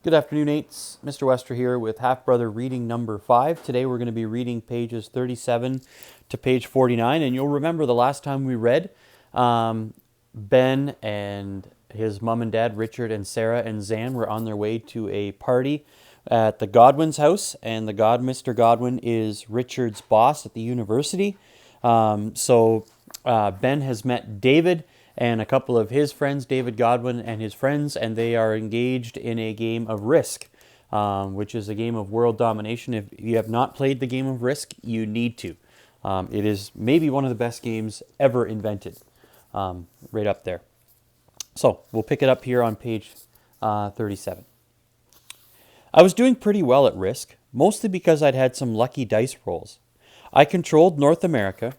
Good afternoon, Eights. Mr.Westra here with Half Brother reading number 5. Today we're going to be reading pages 37 to page 49. And you'll remember the last time we read, Ben and his mom and dad, Richard and Sarah and Zan, were on their way to a party at the Godwin's house. And Mr. Godwin is Richard's boss at the university. Ben has met David and a couple of his friends, David Godwin and his friends, and they are engaged in a game of Risk, which is a game of world domination. If you have not played the game of Risk, you need to. It is maybe one of the best games ever invented, right up there. So we'll pick it up here on page 37. I was doing pretty well at Risk, mostly because I'd had some lucky dice rolls. I controlled North America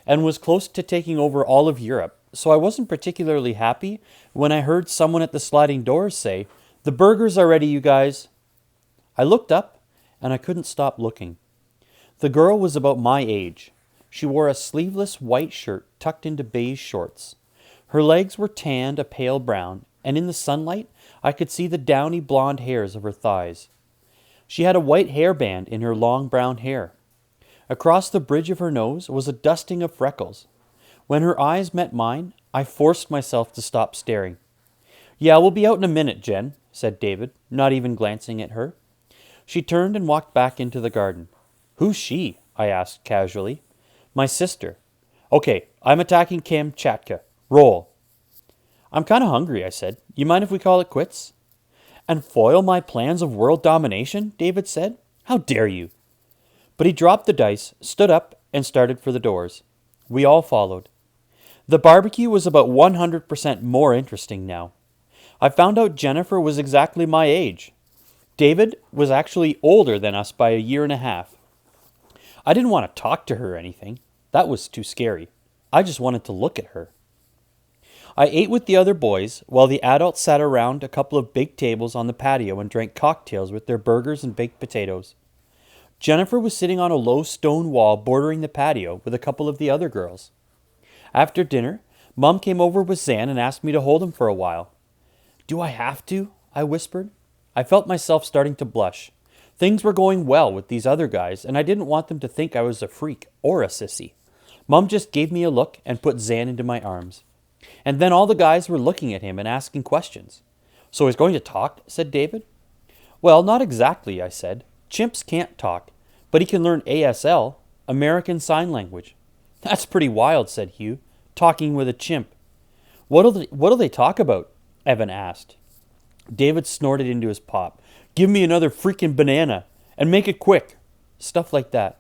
and was close to taking over all of Europe, so I wasn't particularly happy when I heard someone at the sliding doors say, "The burgers are ready, you guys." I looked up, and I couldn't stop looking. The girl was about my age. She wore a sleeveless white shirt tucked into beige shorts. Her legs were tanned a pale brown, and in the sunlight I could see the downy blonde hairs of her thighs. She had a white hairband in her long brown hair. Across the bridge of her nose was a dusting of freckles. When her eyes met mine, I forced myself to stop staring. "Yeah, we'll be out in a minute, Jen," said David, not even glancing at her. She turned and walked back into the garden. "Who's she?" I asked casually. "My sister." "Okay, I'm attacking Kamchatka. Roll." "I'm kind of hungry," I said. "You mind if we call it quits?" "And foil my plans of world domination?" David said. "How dare you?" But he dropped the dice, stood up, and started for the doors. We all followed. The barbecue was about 100% more interesting now. I found out Jennifer was exactly my age. David was actually older than us by a year and a half. I didn't want to talk to her or anything. That was too scary. I just wanted to look at her. I ate with the other boys while the adults sat around a couple of big tables on the patio and drank cocktails with their burgers and baked potatoes. Jennifer was sitting on a low stone wall bordering the patio with a couple of the other girls. After dinner, Mom came over with Zan and asked me to hold him for a while. "Do I have to?" I whispered. I felt myself starting to blush. Things were going well with these other guys, and I didn't want them to think I was a freak or a sissy. Mom just gave me a look and put Zan into my arms. And then all the guys were looking at him and asking questions. "So he's going to talk?" said David. "Well, not exactly," I said. "Chimps can't talk, but he can learn ASL, American Sign Language." "That's pretty wild," said Hugh. "Talking with a chimp." What'll they talk about?" Evan asked. David snorted into his pop. "Give me another freaking banana, and make it quick." Stuff like that.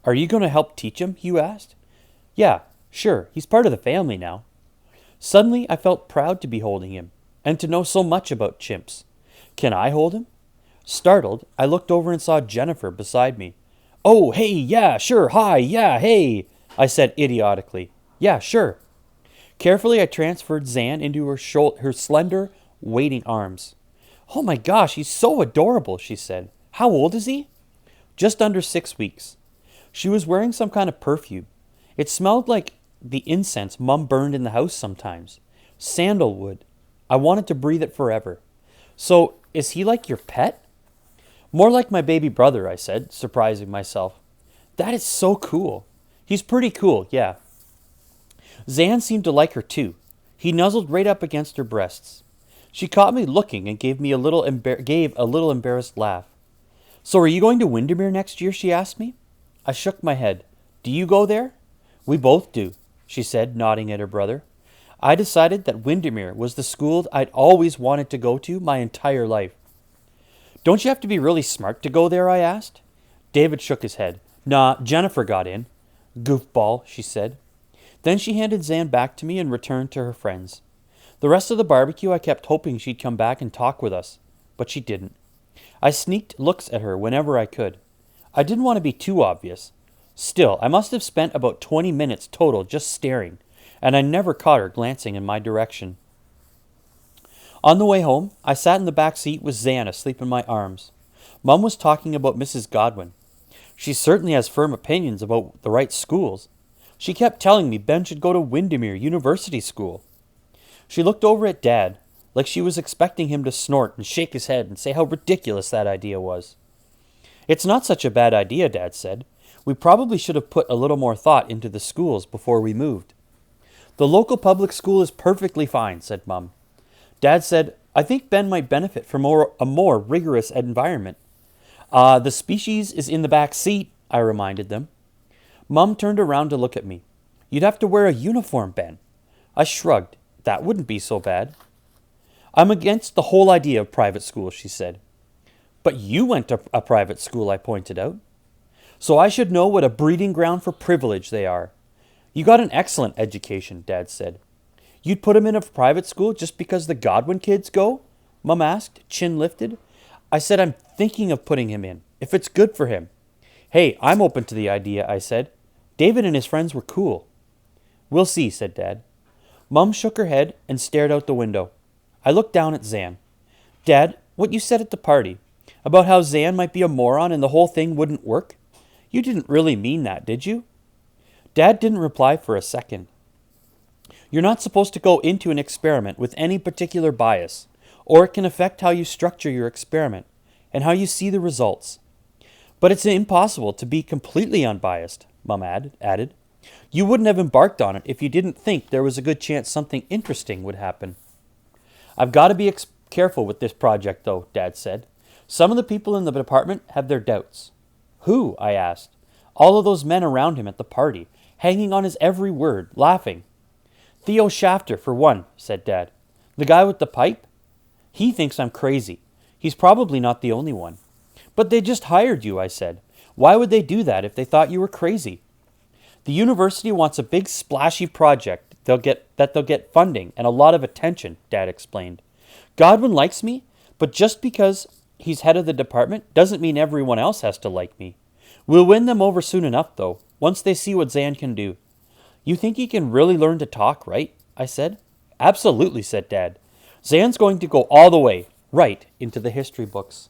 "Are you going to help teach him?" Hugh asked. "Yeah, sure. He's part of the family now." Suddenly, I felt proud to be holding him, and to know so much about chimps. "Can I hold him?" Startled, I looked over and saw Jennifer beside me. "Oh, hey, yeah, sure, hi, yeah, hey," I said idiotically. "Yeah, sure." Carefully, I transferred Zan into her slender, waiting arms. "Oh my gosh, he's so adorable," she said. "How old is he?" "Just under 6 weeks." She was wearing some kind of perfume. It smelled like the incense Mum burned in the house sometimes. Sandalwood. I wanted to breathe it forever. "So, is he like your pet?" "More like my baby brother," I said, surprising myself. "That is so cool." "He's pretty cool, yeah." Zan seemed to like her too. He nuzzled right up against her breasts. She caught me looking and gave a little embarrassed laugh. "So are you going to Windermere next year?" she asked me. I shook my head. "Do you go there?" "We both do," she said, nodding at her brother. I decided that Windermere was the school I'd always wanted to go to my entire life. "Don't you have to be really smart to go there?" I asked. David shook his head. "Nah, Jennifer got in." "Goofball," she said. Then she handed Zan back to me and returned to her friends. The rest of the barbecue I kept hoping she'd come back and talk with us, but she didn't. I sneaked looks at her whenever I could. I didn't want to be too obvious. Still, I must have spent about 20 minutes total just staring, and I never caught her glancing in my direction. On the way home, I sat in the back seat with Zan asleep in my arms. Mum was talking about Mrs. Godwin. She certainly has firm opinions about the right schools. She kept telling me Ben should go to Windermere University School. She looked over at Dad. like she was expecting him to snort and shake his head and say how ridiculous that idea was. It's not such a bad idea, Dad said. We probably should have put a little more thought into the schools before we moved. The local public school is perfectly fine, said Mum. Dad said, I think Ben might benefit from a more rigorous environment. The species is in the back seat, I reminded them. Mum turned around to look at me. You'd have to wear a uniform, Ben. I shrugged. That wouldn't be so bad. I'm against the whole idea of private schools, she said. But you went to a private school, I pointed out. So I should know what a breeding ground for privilege they are. You got an excellent education, Dad said. You'd put him in a private school just because the Godwin kids go? Mum asked, chin lifted. I said I'm thinking of putting him in, if it's good for him. Hey, I'm open to the idea, I said. David and his friends were cool. We'll see, said Dad. Mum shook her head and stared out the window. I looked down at Zan. Dad, what you said at the party, about how Zan might be a moron and the whole thing wouldn't work? You didn't really mean that, did you? Dad didn't reply for a second. You're not supposed to go into an experiment with any particular bias, or it can affect how you structure your experiment and how you see the results. But it's impossible to be completely unbiased, Mum added. You wouldn't have embarked on it if you didn't think there was a good chance something interesting would happen. I've got to be careful with this project, though, Dad said. Some of the people in the department have their doubts. Who? I asked. All of those men around him at the party, hanging on his every word, laughing. Theo Shafter, for one, said Dad. The guy with the pipe? He thinks I'm crazy. He's probably not the only one. But they just hired you, I said. Why would they do that if they thought you were crazy? The university wants a big splashy project they'll get funding and a lot of attention, Dad explained. Godwin likes me, but just because he's head of the department doesn't mean everyone else has to like me. We'll win them over soon enough, though, once they see what Zan can do. You think he can really learn to talk, right? I said. Absolutely, said Dad. Zan's going to go all the way, right, into the history books.